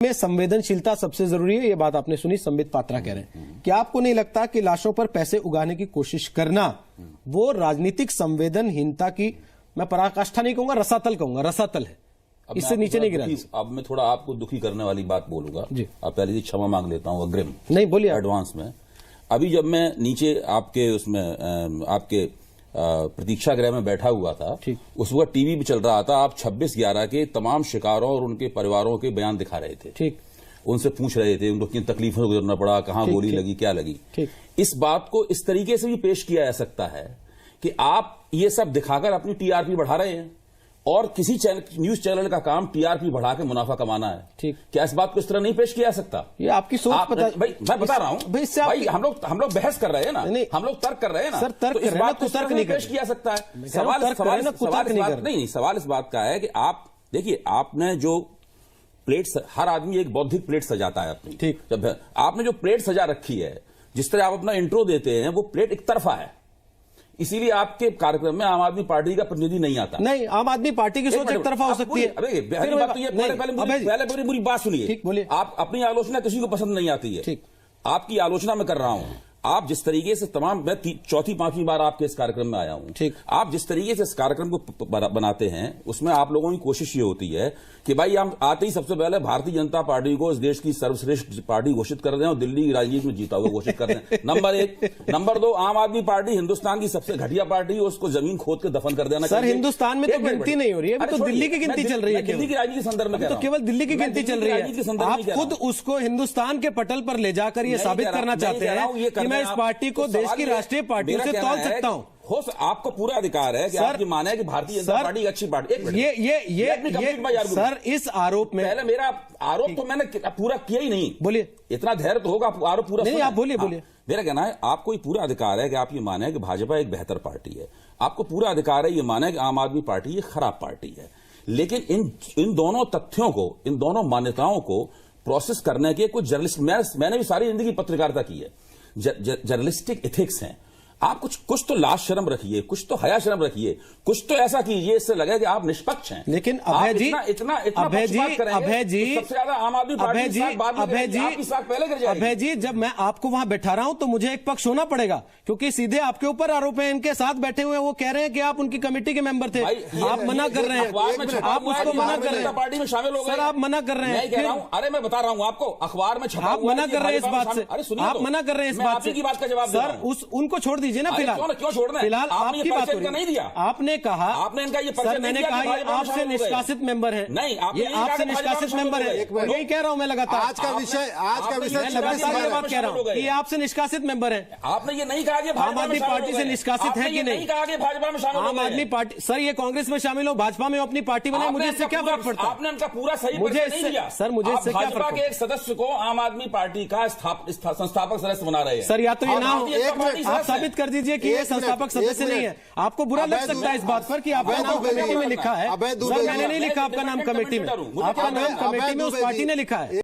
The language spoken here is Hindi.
में संवेदनशीलता सबसे जरूरी है। ये बात आपने सुनी, संबित पात्रा कह रहे हैं कि आपको नहीं लगता कि लाशों पर पैसे उगाने की कोशिश करना वो राजनीतिक संवेदनहीनता की, मैं पराकाष्ठा नहीं कहूंगा, रसातल कहूंगा, रसातल है, इससे नीचे नहीं गिरा। अब मैं थोड़ा आपको दुखी करने वाली बात बोलूंगा जी। अब पहले ही क्षमा मांग लेता हूं, अग्रिम नहीं बोलिए एडवांस में। अभी जब मैं नीचे आपके उसमें आपके प्रतीक्षा गृह में बैठा हुआ था, उस वक्त टीवी पे चल रहा था, आप 26/11 के तमाम शिकारों और उनके परिवारों के बयान दिखा रहे थे। ठीक, उनसे पूछ रहे थे उनको किन तकलीफों से गुजरना पड़ा, कहां गोली लगी, क्या लगी। इस बात को इस तरीके से भी पेश किया जा सकता है कि आप ये सब दिखाकर अपनी टीआरपी बढ़ा रहे हैं और किसी न्यूज चैनल का काम टीआरपी बढ़ा के मुनाफा कमाना है। ठीक, क्या इस बात को इस तरह नहीं पेश किया जा सकता? ये आपकी सोच भाई मैं बता रहा हूं भाई, हम लोग बहस कर रहे हैं ना, हम लोग तर्क कर रहे हैं ना सर, तर्क तो इस बात को तर्क नहीं पेश किया सकता है। सवाल इस बात का है कि आप देखिए, आपने जो प्लेट, हर आदमी एक बौद्धिक प्लेट सजाता है अपनी। ठीक, जब आपने जो प्लेट सजा रखी है, जिस तरह आप अपना इंट्रो देते हैं, वो प्लेट एक तरफा है, इसीलिए आपके कार्यक्रम में आम आदमी पार्टी का प्रतिनिधि नहीं आता। नहीं, आम आदमी पार्टी की सोच एक तरफा हो सकती है। पहले पूरी बात सुनिए। आप अपनी आलोचना किसी को पसंद नहीं आती है, आपकी आलोचना मैं कर रहा हूं। आप जिस तरीके से तमाम, मैं चौथी पांचवी बार आपके इस कार्यक्रम में आया हूं, आप जिस तरीके से इस कार्यक्रम को बनाते हैं, उसमें आप लोगों की कोशिश ये होती है कि भाई हम आते ही सबसे पहले भारतीय जनता पार्टी को इस देश की सर्वश्रेष्ठ पार्टी घोषित कर दें और दिल्ली की राजनीति में जीता हुआ घोषित कर दें, नंबर 1। नंबर 2, आम आदमी पार्टी हिंदुस्तान की सबसे घटिया पार्टी है, उसको जमीन खोद के दफन कर देना। सर, हिंदुस्तान में तो गिनती नहीं हो रही है, तो दिल्ली की गिनती चल रही है। दिल्ली की राजनीति के संदर्भ में तो केवल दिल्ली की गिनती चल रही है। आप खुद उसको हिंदुस्तान के पटल पर ले जाकर ये साबित करना चाहते हैं कि मैं इस पार्टी को देश की राष्ट्रीय पार्टियों से तौल सकता हूं। आपको पूरा अधिकार है कि आपकी माने कि भारतीय जनता पार्टी एक अच्छी पार्टी। ये सर, इस आरोप में पहले मेरा आरोप तो मैंने पूरा किया ही नहीं। बोलिए, इतना धैर्य तो होगा, आरोप पूरा नहीं, आप बोलिए। मेरा कहना है, आपको ये पूरा अधिकार है कि आप ये माने कि भाजपा एक बेहतर पार्टी है, आपको पूरा अधिकार है ये माने कि आम आदमी पार्टी ये खराब पार्टी है। लेकिन इन दोनों तथ्यों को, इन दोनों मान्यताओं को प्रोसेस करने के कुछ जर्नलिस्ट, मैंने भी सारी जिंदगी पत्रकारिता की है, जर्नलिस्टिक एथिक्स हैं। आप कुछ तो लाज शर्म रखिए, कुछ तो हया शर्म रखिए, कुछ तो ऐसा कीजिए इससे लगे कि आप निष्पक्ष हैं। लेकिन अभय जी, सबसे ज्यादा आम आदमी पार्टी अभय जी, जब मैं आपको वहां बैठा रहा हूं तो मुझे एक पक्ष होना पड़ेगा, क्योंकि सीधे आपके ऊपर आरोप है। इनके साथ बैठे हुए वो कह रहे हैं कि आप उनकी कमेटी के मेंबर थे, आप मना कर रहे हैं, आप उसको मना कर रहे हैं, पार्टी में शामिल हो गए, सर आप मना कर रहे हैं। अरे मैं बता रहा हूं आपको, अखबार में छपा, आप मना कर रहे हैं इस बात से, आप मना कर रहे हैं इस बात से। बात का जवाब सर, उनको छोड़ दीजिए ना फिलहाल। क्यों छोड़ना? फिलहाल आपकी बात हो रही है। नहीं दिया आपने कहा, आपने इनका ये सर, मैंने कहा ये आपसे निष्कासित मेंबर है। नहीं, ये आपसे निष्कासित मेंबर है, यही कह रहा हूं मैं लगातार। आज का विषय लगातार ये बात कह रहा हूं कि ये आपसे निष्कासित मेंबर है। आपने ये नहीं कहा कि आम आदमी पार्टी से निष्कासित है कि नहीं कहा कि भाजपा में शामिल, आम आदमी पार्टी, सर ये कांग्रेस में शामिल हो, भाजपा में अपनी पार्टी बनाए, मुझे इससे क्या फर्क पड़ता है? आपने उनका पूरा सही मुझे नहीं दिया सर, मुझे इससे क्या फर्क? भाजपा के एक सदस्य को आम आदमी पार्टी का संस्थापक सदस्य बना रहे हैं। सर, या तो ये ना हो, आप साबित कर दीजिए कि ये संस्थापक सदस्य नहीं है। आपको बुरा लग सकता है इस बात पर कि आपका नाम कमेटी में लिखा है, सर मैंने नहीं लिखा आपका नाम कमेटी में, आपका नाम कमेटी में उस पार्टी ने लिखा है।